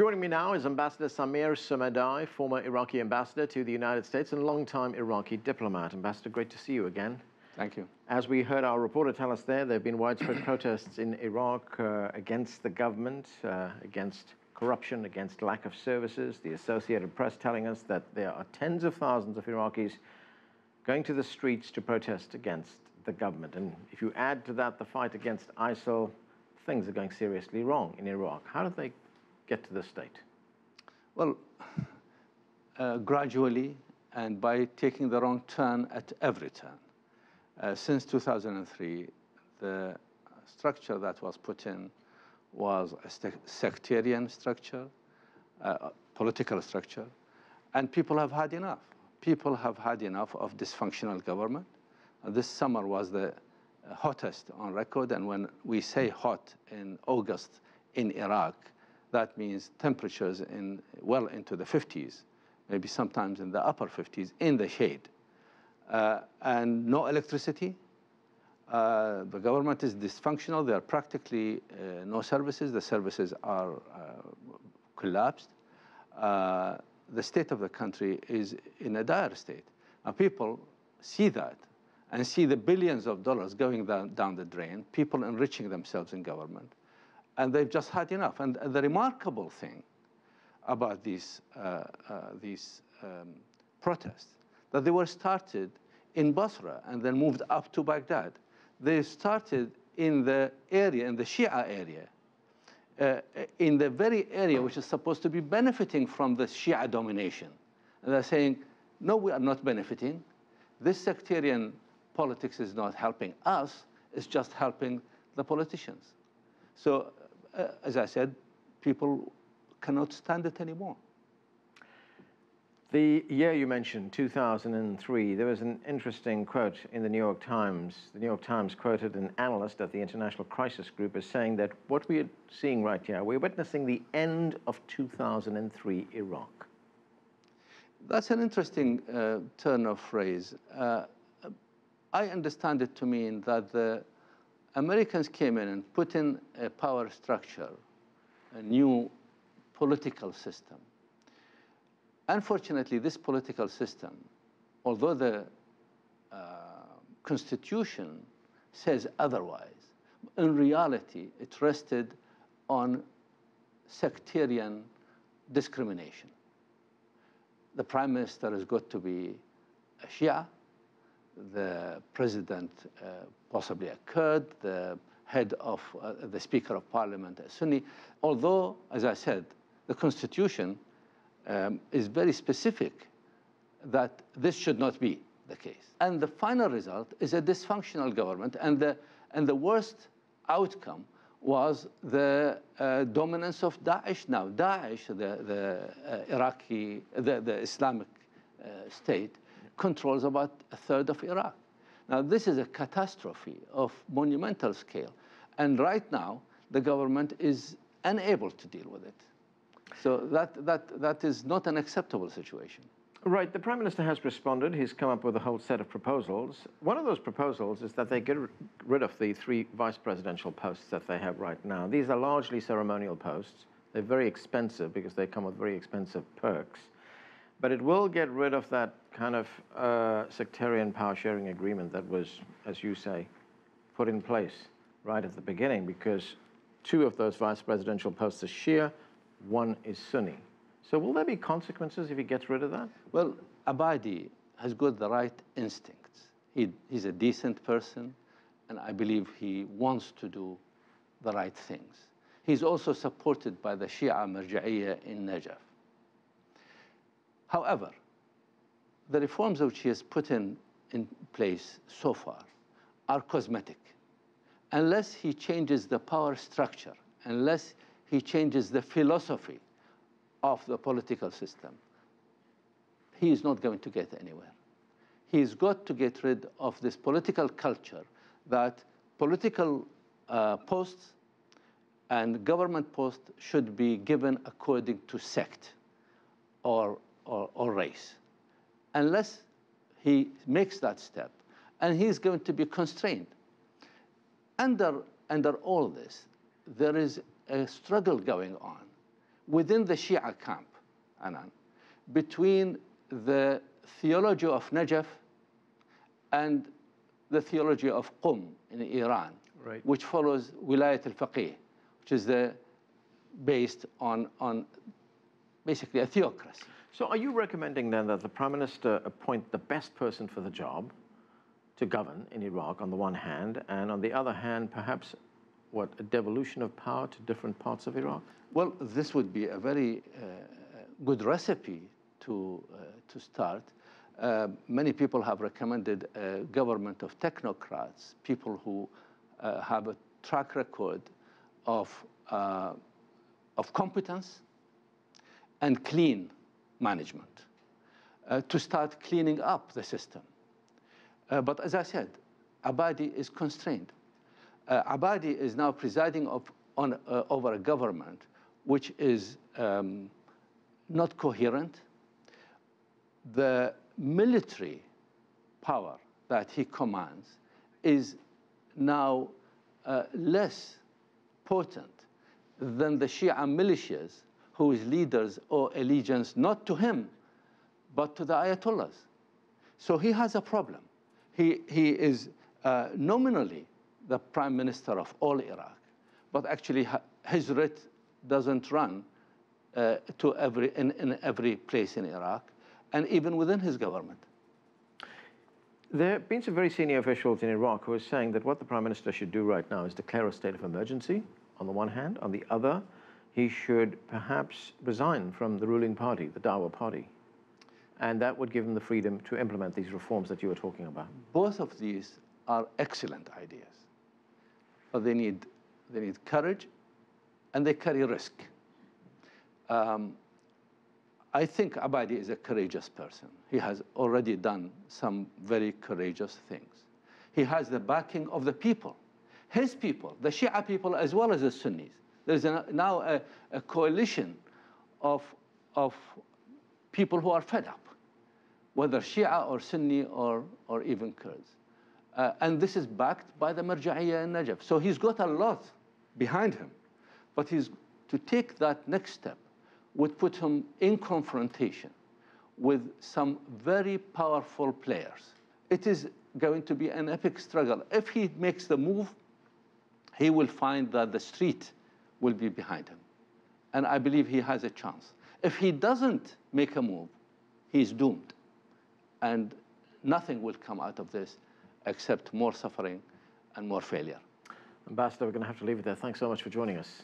Joining me now is Ambassador Samir Sumaida'ie, former Iraqi ambassador to the United States and longtime Iraqi diplomat. Ambassador, great to see you again. Thank you. As we heard our reporter tell us there have been widespread protests in Iraq against the government, against corruption, against lack of services. The Associated Press telling us that there are tens of thousands of Iraqis going to the streets to protest against the government. And if you add to that the fight against ISIL, things are going seriously wrong in Iraq. How did they get to this state? Well, gradually and by taking the wrong turn at every turn. Since 2003, the structure that was put in was a sectarian structure, political structure, and people have had enough. People have had enough of dysfunctional government. This summer was the hottest on record, and when we say hot in August in Iraq, that means temperatures well into the 50s, maybe sometimes in the upper 50s in the shade. And no electricity. The government is dysfunctional. There are practically no services. The services are collapsed. The state of the country is in a dire state. Now people see that and see the billions of dollars going down the drain, people enriching themselves in government. And they've just had enough. And the remarkable thing about these protests, that they were started in Basra and then moved up to Baghdad. They started in the area, in the Shia area, in the very area which is supposed to be benefiting from the Shia domination. And they're saying, no, we are not benefiting. This sectarian politics is not helping us, it's just helping the politicians. So, as I said, people cannot stand it anymore. The year you mentioned, 2003, there was an interesting quote in the New York Times. The New York Times quoted an analyst at the International Crisis Group as saying that what we are seeing right now, we're witnessing the end of 2003 Iraq. That's an interesting turn of phrase. I understand it to mean that the Americans came in and put in a power structure, a new political system. Unfortunately, this political system, although the Constitution says otherwise, in reality, it rested on sectarian discrimination. The prime minister has got to be a Shia, the president possibly a Kurd, the head of the Speaker of Parliament a Sunni, although, as I said, the Constitution is very specific that this should not be the case. And the final result is a dysfunctional government, and the worst outcome was the dominance of Daesh now. Daesh, the Islamic State, controls about a third of Iraq. Now, this is a catastrophe of monumental scale. And right now, the government is unable to deal with it. So that is not an acceptable situation. Right. The Prime Minister has responded. He's come up with a whole set of proposals. One of those proposals is that they get rid of the 3 vice presidential posts that they have right now. These are largely ceremonial posts. They're very expensive because they come with very expensive perks. But it will get rid of that kind of sectarian power-sharing agreement that was, as you say, put in place right at the beginning, because 2 of those vice presidential posts are Shia, 1 is Sunni. So will there be consequences if he gets rid of that? Well, Abadi has got the right instincts. He's a decent person, and I believe he wants to do the right things. He's also supported by the Shia Marja'iyya in Najaf. However, the reforms which he has put in place so far are cosmetic. Unless he changes the power structure, unless he changes the philosophy of the political system, he is not going to get anywhere. He's got to get rid of this political culture that political posts and government posts should be given according to sect or race. Unless he makes that step, and he's going to be constrained. Under all this, there is a struggle going on within the Shia camp, Anan, between the theology of Najaf and the theology of Qum in Iran, right, which follows Wilayat al-Faqih, which is based on basically a theocracy. So are you recommending then that the Prime Minister appoint the best person for the job to govern in Iraq on the one hand, and on the other hand, perhaps, what, a devolution of power to different parts of Iraq? Well, this would be a very good recipe to start. Many people have recommended a government of technocrats, people who have a track record of competence and clean management, to start cleaning up the system. But as I said, Abadi is constrained. Abadi is now presiding over a government which is not coherent. The military power that he commands is now less potent than the Shia militias, whose leaders owe allegiance not to him, but to the Ayatollahs. So he has a problem. He is nominally the prime minister of all Iraq, but actually his writ doesn't run in every place in Iraq, and even within his government. There have been some very senior officials in Iraq who are saying that what the Prime Minister should do right now is declare a state of emergency, on the one hand. On the other, he should perhaps resign from the ruling party, the Dawa party. And that would give him the freedom to implement these reforms that you were talking about. Both of these are excellent ideas. But they need courage, and they carry risk. I think Abadi is a courageous person. He has already done some very courageous things. He has the backing of the people, his people, the Shia people as well as the Sunnis. There's now a coalition of people who are fed up, whether Shia or Sunni or even Kurds. And this is backed by the Marja'iyya in Najaf. So he's got a lot behind him, but to take that next step would put him in confrontation with some very powerful players. It is going to be an epic struggle. If he makes the move, he will find that the street will be behind him. And I believe he has a chance. If he doesn't make a move, he's doomed. And nothing will come out of this except more suffering and more failure. Ambassador, we're going to have to leave it there. Thanks so much for joining us.